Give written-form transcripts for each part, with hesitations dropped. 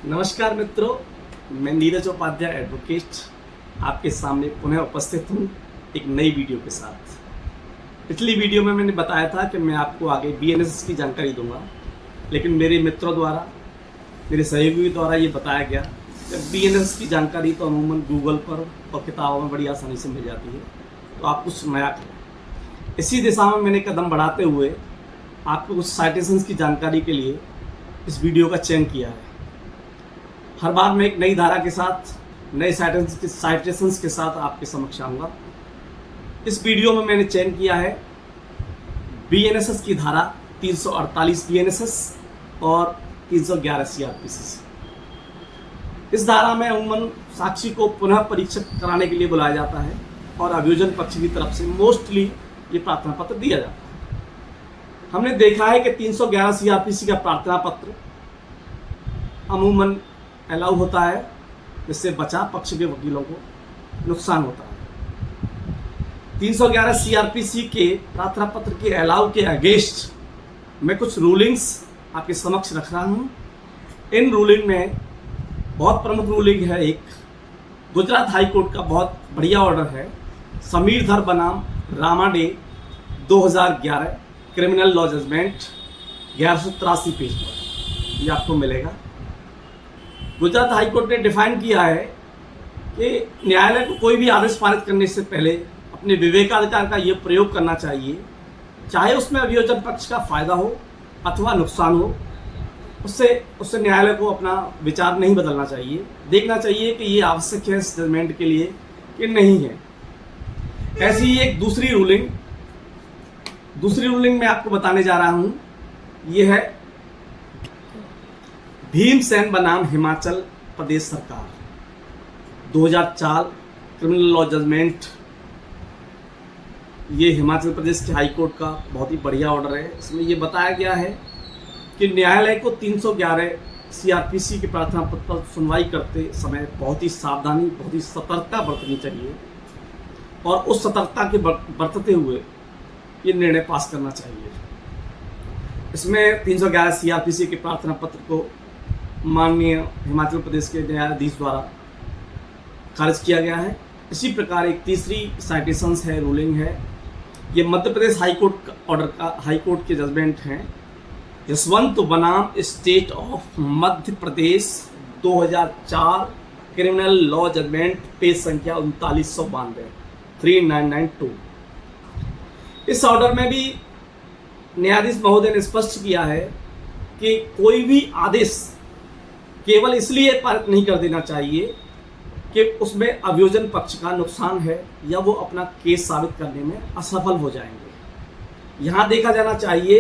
नमस्कार मित्रों, मैं नीरज उपाध्याय एडवोकेट आपके सामने पुनः उपस्थित हूँ एक नई वीडियो के साथ। पिछली वीडियो में मैंने बताया था कि मैं आपको आगे बीएनएस की जानकारी दूंगा, लेकिन मेरे मित्रों द्वारा, मेरे सहयोगियों द्वारा ये बताया गया कि बीएनएस की जानकारी तो अमूमन गूगल पर और किताबों में बड़ी आसानी से मिल जाती है, तो आप कुछ नया करें। इसी दिशा में मैंने कदम बढ़ाते हुए आपको कुछ साइटेशंस की जानकारी के लिए इस वीडियो का चयन किया है। हर बार मैं एक नई धारा के साथ, नए साइटेशंस के साथ आपके समक्ष आऊँगा। इस वीडियो में मैंने चयन किया है बीएनएसएस की धारा 348 बीएनएसएस और 311 सीआरपीसी। इस धारा में अमूमन साक्षी को पुनः परीक्षक कराने के लिए बुलाया जाता है और अभियोजन पक्ष की तरफ से मोस्टली ये प्रार्थना पत्र दिया जाता है। हमने देखा है कि 311 सीआरपीसी का प्रार्थना पत्र अमूमन अलाउ होता है, जिससे बचाव पक्ष के वकीलों को नुकसान होता है। 311 सीआरपीसी के प्रार्थना पत्र के अलाउ के अगेंस्ट मैं कुछ रूलिंग्स आपके समक्ष रख रहा हूँ। इन रूलिंग में बहुत प्रमुख रूलिंग है एक गुजरात हाई कोर्ट का बहुत बढ़िया ऑर्डर है, समीर धर बनाम रामाडे 2011 क्रिमिनल लॉ जजमेंट 1183 पेज पर, ये आपको मिलेगा। गुजरात हाई कोर्ट ने डिफाइन किया है कि न्यायालय को कोई भी आदेश पारित करने से पहले अपने विवेकाधिकार का ये प्रयोग करना चाहिए, चाहे उसमें अभियोजन पक्ष का फायदा हो अथवा नुकसान हो, उससे न्यायालय को अपना विचार नहीं बदलना चाहिए। देखना चाहिए कि ये आवश्यक है इस जजमेंट के लिए कि नहीं है। ऐसी ही एक दूसरी रूलिंग मैं आपको बताने जा रहा हूँ। ये है भीमसेन बनाम हिमाचल प्रदेश सरकार 2004 क्रिमिनल लॉ जजमेंट। ये हिमाचल प्रदेश के हाई कोर्ट का बहुत ही बढ़िया ऑर्डर है। इसमें ये बताया गया है कि न्यायालय को 311 सीआरपीसी के प्रार्थना पत्र पर सुनवाई करते समय बहुत ही सावधानी, बहुत ही सतर्कता बरतनी चाहिए और उस सतर्कता के बरतते हुए ये निर्णय पास करना चाहिए। इसमें 311 सीआरपीसी के प्रार्थना पत्र को माननीय हिमाचल प्रदेश के न्यायाधीश द्वारा खारिज किया गया है। इसी प्रकार एक तीसरी साइटेशंस है, रूलिंग है, ये मध्य प्रदेश हाई कोर्ट का ऑर्डर का, हाई कोर्ट के जजमेंट हैं यशवंत बनाम state of Madhya Pradesh 2004 criminal law judgment page संख्या 3992। इस ऑर्डर में भी न्यायाधीश महोदय ने स्पष्ट किया है कि कोई भी आदेश केवल इसलिए पारित नहीं कर देना चाहिए कि उसमें अभियोजन पक्ष का नुकसान है या वो अपना केस साबित करने में असफल हो जाएंगे। यहाँ देखा जाना चाहिए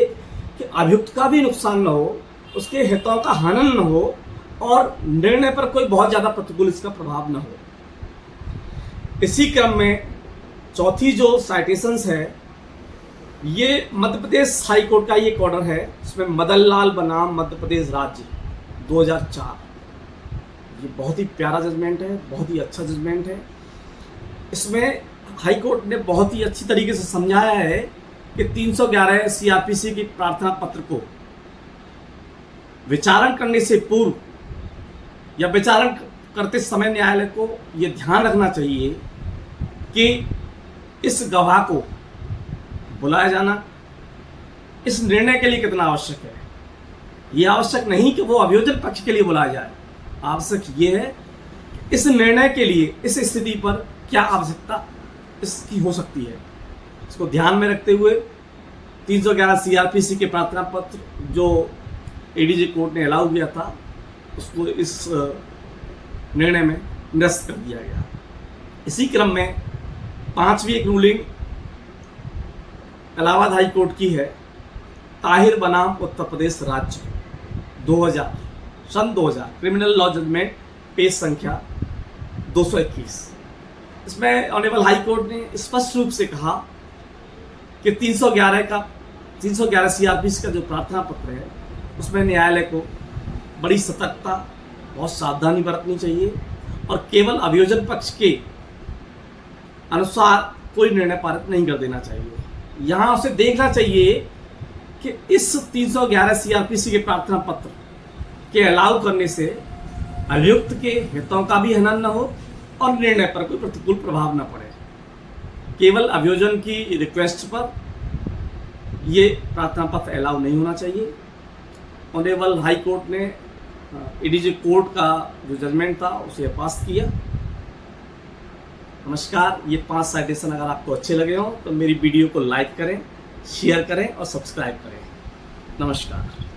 कि अभियुक्त का भी नुकसान न हो, उसके हितों का हनन न हो और निर्णय पर कोई बहुत ज़्यादा प्रतिकूल इसका प्रभाव न हो। इसी क्रम में चौथी जो साइटेशंस है, ये मध्य प्रदेश हाई कोर्ट का एक ऑर्डर है, इसमें मदन लाल बनाम मध्य प्रदेश राज्य 2004। ये बहुत ही प्यारा जजमेंट है, बहुत ही अच्छा जजमेंट है। इसमें हाई कोर्ट ने बहुत ही अच्छी तरीके से समझाया है कि 311 सीआरपीसी की प्रार्थना पत्र को विचारण करने से पूर्व या विचारण करते समय न्यायालय को ये ध्यान रखना चाहिए कि इस गवाह को बुलाया जाना इस निर्णय के लिए कितना आवश्यक है। ये आवश्यक नहीं कि वो अभियोजन पक्ष के लिए बुलाया जाए, आवश्यक ये है इस निर्णय के लिए इस स्थिति पर क्या आवश्यकता इसकी हो सकती है। इसको ध्यान में रखते हुए 311 सीआरपीसी के प्रार्थना पत्र जो एडीजे कोर्ट ने अलाउ किया था, उसको इस निर्णय में निरस्त कर दिया गया। इसी क्रम में पांचवी एक रूलिंग इलाहाबाद हाई कोर्ट की है, ताहिर बनाम उत्तर प्रदेश राज्य 2000 क्रिमिनल लॉ जजमेंट पेज संख्या 221। इसमें ऑनरेबल हाई कोर्ट ने स्पष्ट रूप से कहा कि 311 सीआरपीसी का जो प्रार्थना पत्र है, उसमें न्यायालय को बड़ी सतर्कता, बहुत सावधानी बरतनी चाहिए और केवल अभियोजन पक्ष के अनुसार कोई निर्णय पारित नहीं कर देना चाहिए। यहाँ उसे देखना चाहिए कि इस 311 सीआरपीसी के प्रार्थना पत्र के अलाउ करने से अभियुक्त के हितों का भी हनन न हो और निर्णय पर कोई प्रतिकूल प्रभाव न पड़े। केवल अभियोजन की रिक्वेस्ट पर ये प्रार्थना पत्र अलाउ नहीं होना चाहिए। ऑनरेबल हाई कोर्ट ने एडीजे कोर्ट का जो जजमेंट था उसे पास किया। नमस्कार, ये 5 साइटेशन अगर आपको अच्छे लगे हों तो मेरी वीडियो को लाइक करें, शेयर करें और सब्सक्राइब करें। नमस्कार।